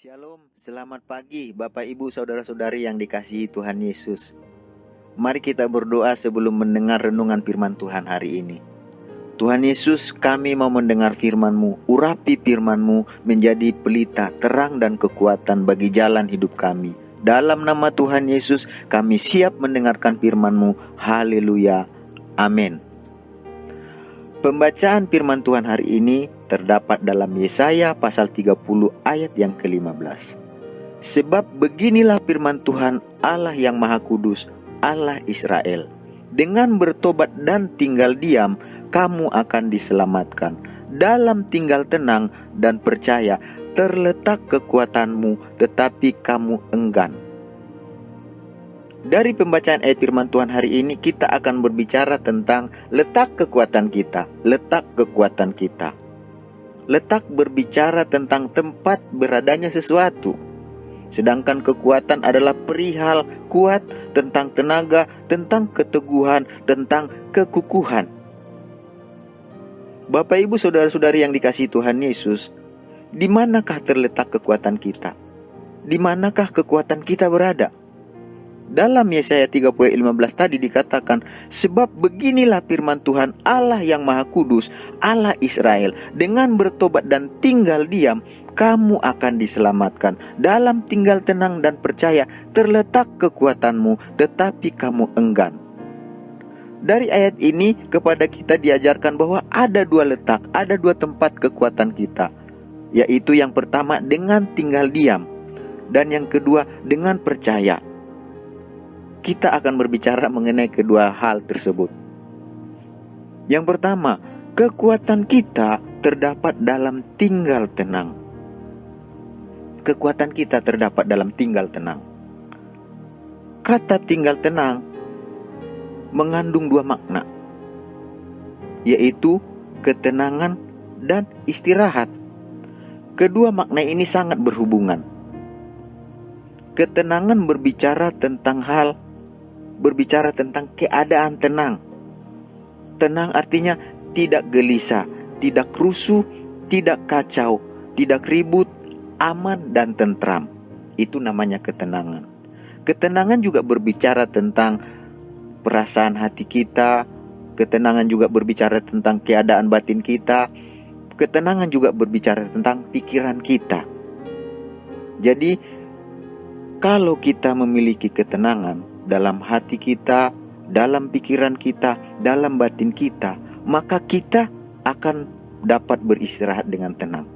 Shalom, selamat pagi Bapak Ibu Saudara-saudari yang dikasihi Tuhan Yesus. Mari kita berdoa sebelum mendengar renungan firman Tuhan hari ini. Tuhan Yesus, kami mau mendengar firman-Mu, urapi firman-Mu menjadi pelita, terang dan kekuatan bagi jalan hidup kami. Dalam nama Tuhan Yesus, kami siap mendengarkan firman-Mu. Haleluya, amin. Pembacaan firman Tuhan hari ini terdapat dalam Yesaya pasal 30 ayat yang ke-15. Sebab beginilah firman Tuhan Allah yang Maha Kudus, Allah Israel. Dengan bertobat dan tinggal diam, kamu akan diselamatkan. Dalam tinggal tenang dan percaya, terletak kekuatanmu, tetapi kamu enggan. Dari pembacaan ayat firman Tuhan hari ini, kita akan berbicara tentang letak kekuatan kita. Letak kekuatan kita. Letak berbicara tentang tempat beradanya sesuatu. Sedangkan kekuatan adalah perihal kuat, tentang tenaga, tentang keteguhan, tentang kekukuhan. Bapak Ibu Saudara-saudari yang dikasihi Tuhan Yesus, di manakah terletak kekuatan kita? Di manakah kekuatan kita berada? Dalam Yesaya 30:15 tadi dikatakan, sebab beginilah firman Tuhan Allah yang Maha Kudus, Allah Israel. Dengan bertobat dan tinggal diam, kamu akan diselamatkan. Dalam tinggal tenang dan percaya, terletak kekuatanmu, tetapi kamu enggan. Dari ayat ini kepada kita diajarkan bahwa ada dua letak, ada dua tempat kekuatan kita. Yaitu yang pertama dengan tinggal diam, dan yang kedua dengan percaya. Kita akan berbicara mengenai kedua hal tersebut. Yang pertama, kekuatan kita terdapat dalam tinggal tenang. Kekuatan kita terdapat dalam tinggal tenang. Kata tinggal tenang mengandung dua makna, yaitu ketenangan dan istirahat. Kedua makna ini sangat berhubungan. Ketenangan berbicara tentang keadaan tenang. Tenang artinya tidak gelisah, tidak rusuh, tidak kacau, tidak ribut, aman dan tentram. Itu namanya ketenangan. Ketenangan juga berbicara tentang perasaan hati kita. Ketenangan juga berbicara tentang keadaan batin kita. Ketenangan juga berbicara tentang pikiran kita. Jadi, kalau kita memiliki ketenangan dalam hati kita, dalam pikiran kita, dalam batin kita, maka kita akan dapat beristirahat dengan tenang.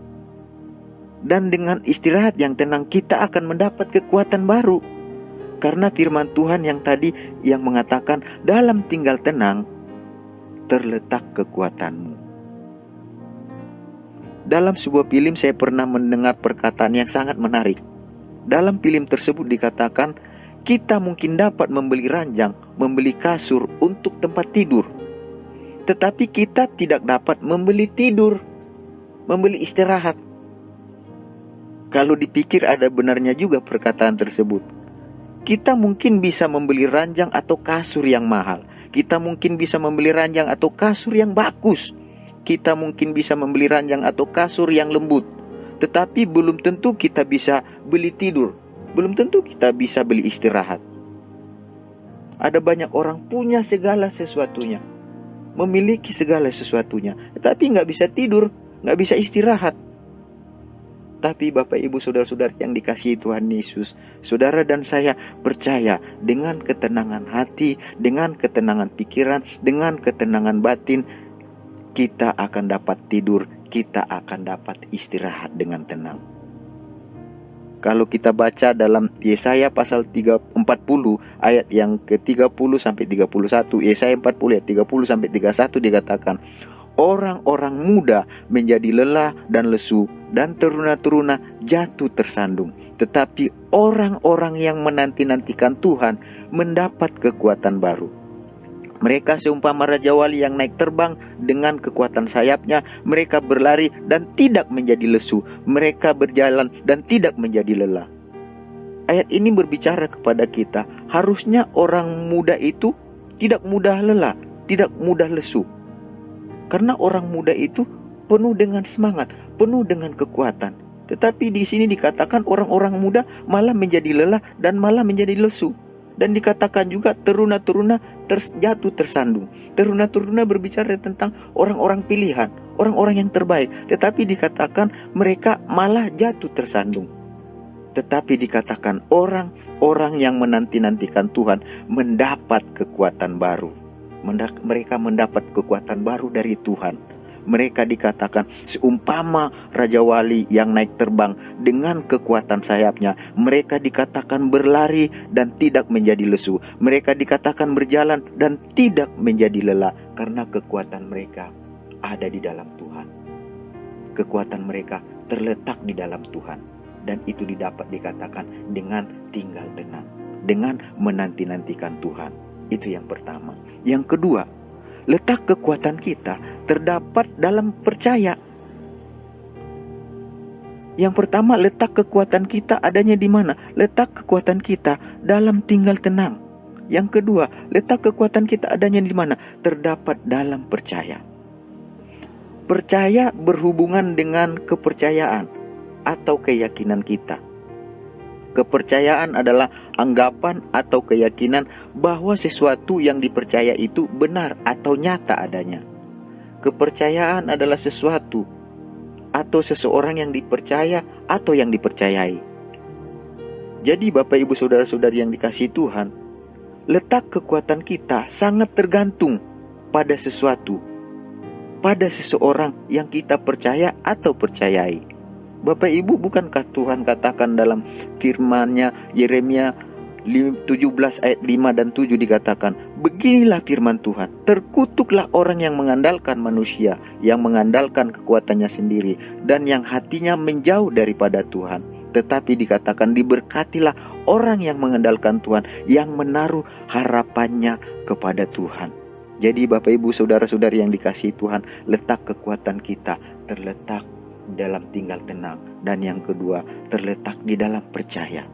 Dan dengan istirahat yang tenang, kita akan mendapat kekuatan baru. Karena firman Tuhan yang tadi yang mengatakan, dalam tinggal tenang, terletak kekuatanmu. Dalam sebuah film saya pernah mendengar perkataan yang sangat menarik. Dalam film tersebut dikatakan, kita mungkin dapat membeli ranjang, membeli kasur untuk tempat tidur. Tetapi kita tidak dapat membeli tidur, membeli istirahat. Kalau dipikir ada benarnya juga perkataan tersebut. Kita mungkin bisa membeli ranjang atau kasur yang mahal. Kita mungkin bisa membeli ranjang atau kasur yang bagus. Kita mungkin bisa membeli ranjang atau kasur yang lembut. Tetapi belum tentu kita bisa beli tidur. Belum tentu kita bisa beli istirahat. Ada banyak orang punya segala sesuatunya, memiliki segala sesuatunya, tetapi nggak bisa tidur, nggak bisa istirahat. Tapi Bapak Ibu Saudara-saudara yang dikasihi Tuhan Yesus, saudara dan saya percaya dengan ketenangan hati, dengan ketenangan pikiran, dengan ketenangan batin, kita akan dapat tidur, kita akan dapat istirahat dengan tenang. Kalau kita baca dalam Yesaya pasal 40 ayat yang ke-30 sampai 31, Yesaya 40 ayat 30 sampai 31 dikatakan, orang-orang muda menjadi lelah dan lesu, dan teruna-teruna jatuh tersandung. Tetapi orang-orang yang menanti-nantikan Tuhan mendapat kekuatan baru. Mereka seumpama Raja Wali yang naik terbang dengan kekuatan sayapnya. Mereka berlari dan tidak menjadi lesu. Mereka berjalan dan tidak menjadi lelah. Ayat ini berbicara kepada kita, harusnya orang muda itu tidak mudah lelah, tidak mudah lesu. Karena orang muda itu penuh dengan semangat, penuh dengan kekuatan. Tetapi di sini dikatakan orang-orang muda malah menjadi lelah dan malah menjadi lesu. Dan dikatakan juga teruna-teruna jatuh tersandung. Teruna-teruna berbicara tentang orang-orang pilihan, orang-orang yang terbaik. Tetapi dikatakan mereka malah jatuh tersandung. Tetapi dikatakan orang-orang yang menanti-nantikan Tuhan mendapat kekuatan baru. Mereka mendapat kekuatan baru dari Tuhan. Mereka dikatakan seumpama Raja Wali yang naik terbang dengan kekuatan sayapnya. Mereka dikatakan berlari dan tidak menjadi lesu. Mereka dikatakan berjalan dan tidak menjadi lelah, karena kekuatan mereka ada di dalam Tuhan. Kekuatan mereka terletak di dalam Tuhan. Dan itu didapat dikatakan dengan tinggal tenang, dengan menanti-nantikan Tuhan. Itu yang pertama. Yang kedua, letak kekuatan kita terdapat dalam percaya. Yang pertama, letak kekuatan kita adanya di mana? Letak kekuatan kita dalam tinggal tenang. Yang kedua, letak kekuatan kita adanya di mana? Terdapat dalam percaya. Percaya berhubungan dengan kepercayaan atau keyakinan kita. Kepercayaan adalah anggapan atau keyakinan bahwa sesuatu yang dipercaya itu benar atau nyata adanya. Kepercayaan adalah sesuatu atau seseorang yang dipercaya atau yang dipercayai. Jadi Bapak Ibu Saudara-saudari yang dikasihi Tuhan, letak kekuatan kita sangat tergantung pada sesuatu, pada seseorang yang kita percaya atau percayai. Bapak Ibu, bukankah Tuhan katakan dalam firman-Nya Yeremia 17 ayat 5 dan 7 dikatakan, beginilah firman Tuhan, terkutuklah orang yang mengandalkan manusia, yang mengandalkan kekuatannya sendiri, dan yang hatinya menjauh daripada Tuhan. Tetapi dikatakan diberkatilah orang yang mengandalkan Tuhan, yang menaruh harapannya kepada Tuhan. Jadi Bapak Ibu Saudara-saudari yang dikasihi Tuhan, letak kekuatan kita terletak dalam tinggal tenang. Dan yang kedua, terletak di dalam percaya.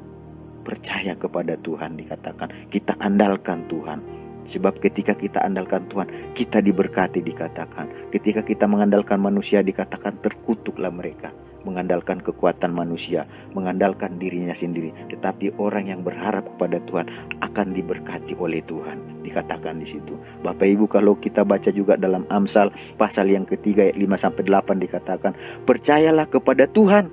Percaya kepada Tuhan dikatakan, kita andalkan Tuhan. Sebab ketika kita andalkan Tuhan, kita diberkati dikatakan. Ketika kita mengandalkan manusia dikatakan terkutuklah mereka. Mengandalkan kekuatan manusia, mengandalkan dirinya sendiri. Tetapi orang yang berharap kepada Tuhan akan diberkati oleh Tuhan. Dikatakan di situ. Bapak Ibu, kalau kita baca juga dalam Amsal pasal yang ketiga ayat 5-8 dikatakan, percayalah kepada Tuhan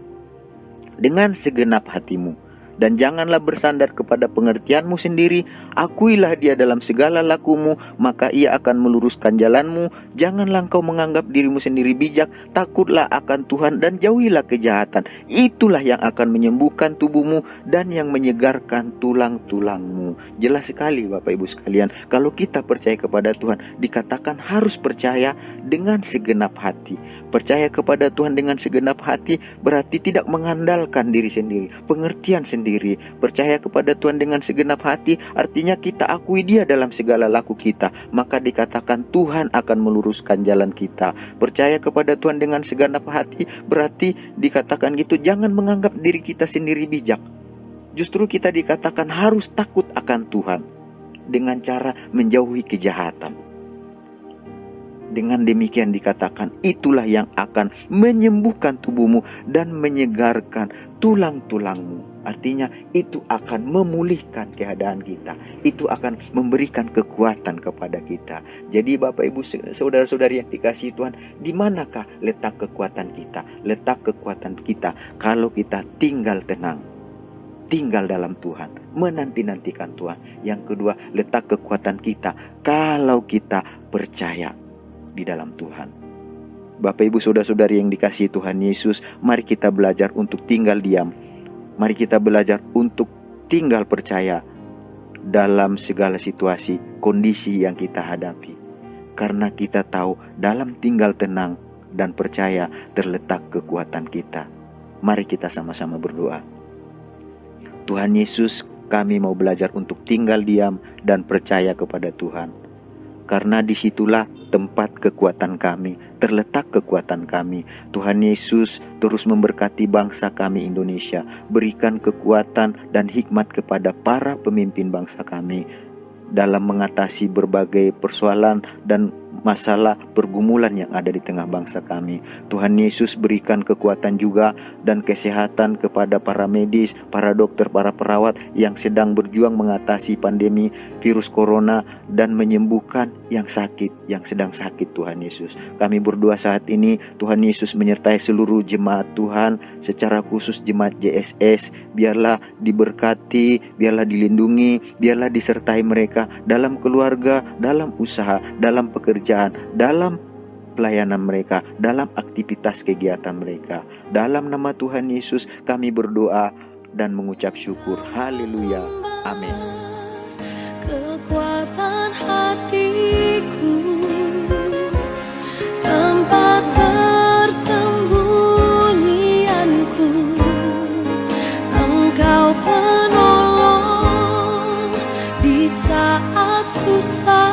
dengan segenap hatimu, dan janganlah bersandar kepada pengertianmu sendiri. Akuilah Dia dalam segala lakumu, maka Ia akan meluruskan jalanmu. Janganlah engkau menganggap dirimu sendiri bijak. Takutlah akan Tuhan dan jauhilah kejahatan. Itulah yang akan menyembuhkan tubuhmu dan yang menyegarkan tulang-tulangmu. Jelas sekali Bapak Ibu sekalian, kalau kita percaya kepada Tuhan, dikatakan harus percaya dengan segenap hati. Percaya kepada Tuhan dengan segenap hati berarti tidak mengandalkan diri sendiri, pengertian sendiri. Percaya kepada Tuhan dengan segenap hati artinya kita akui Dia dalam segala laku kita, maka dikatakan Tuhan akan meluruskan jalan kita. Percaya kepada Tuhan dengan segenap hati berarti dikatakan gitu, jangan menganggap diri kita sendiri bijak. Justru kita dikatakan harus takut akan Tuhan dengan cara menjauhi kejahatan. Dengan demikian dikatakan itulah yang akan menyembuhkan tubuhmu dan menyegarkan tulang-tulangmu. Artinya itu akan memulihkan keadaan kita. Itu akan memberikan kekuatan kepada kita. Jadi Bapak Ibu Saudara-saudari yang dikasihi Tuhan, di manakah letak kekuatan kita? Letak kekuatan kita kalau kita tinggal tenang, tinggal dalam Tuhan, menanti-nantikan Tuhan. Yang kedua, letak kekuatan kita kalau kita percaya di dalam Tuhan. Bapak Ibu Saudara-saudari yang dikasihi Tuhan Yesus, mari kita belajar untuk tinggal diam. Mari kita belajar untuk tinggal percaya dalam segala situasi, kondisi yang kita hadapi. Karena kita tahu dalam tinggal tenang dan percaya terletak kekuatan kita. Mari kita sama-sama berdoa. Tuhan Yesus, kami mau belajar untuk tinggal diam dan percaya kepada Tuhan. Karena disitulah tempat kekuatan kami, terletak kekuatan kami. Tuhan Yesus terus memberkati bangsa kami Indonesia. Berikan kekuatan dan hikmat kepada para pemimpin bangsa kami dalam mengatasi berbagai persoalan dan masalah pergumulan yang ada di tengah bangsa kami. Tuhan Yesus berikan kekuatan juga dan kesehatan kepada para medis, para dokter, para perawat yang sedang berjuang mengatasi pandemi virus corona dan menyembuhkan yang sakit, yang sedang sakit. Tuhan Yesus, kami berdoa saat ini Tuhan Yesus menyertai seluruh jemaat Tuhan, secara khusus jemaat JSS, biarlah diberkati, biarlah dilindungi, biarlah disertai mereka dalam keluarga, dalam usaha, dalam pekerjaan, dalam pelayanan mereka, dalam aktivitas kegiatan mereka. Dalam nama Tuhan Yesus kami berdoa dan mengucap syukur. Haleluya. Amin. Kekuatan hatiku, tempat persembunyianku, Engkau penolong di saat susah.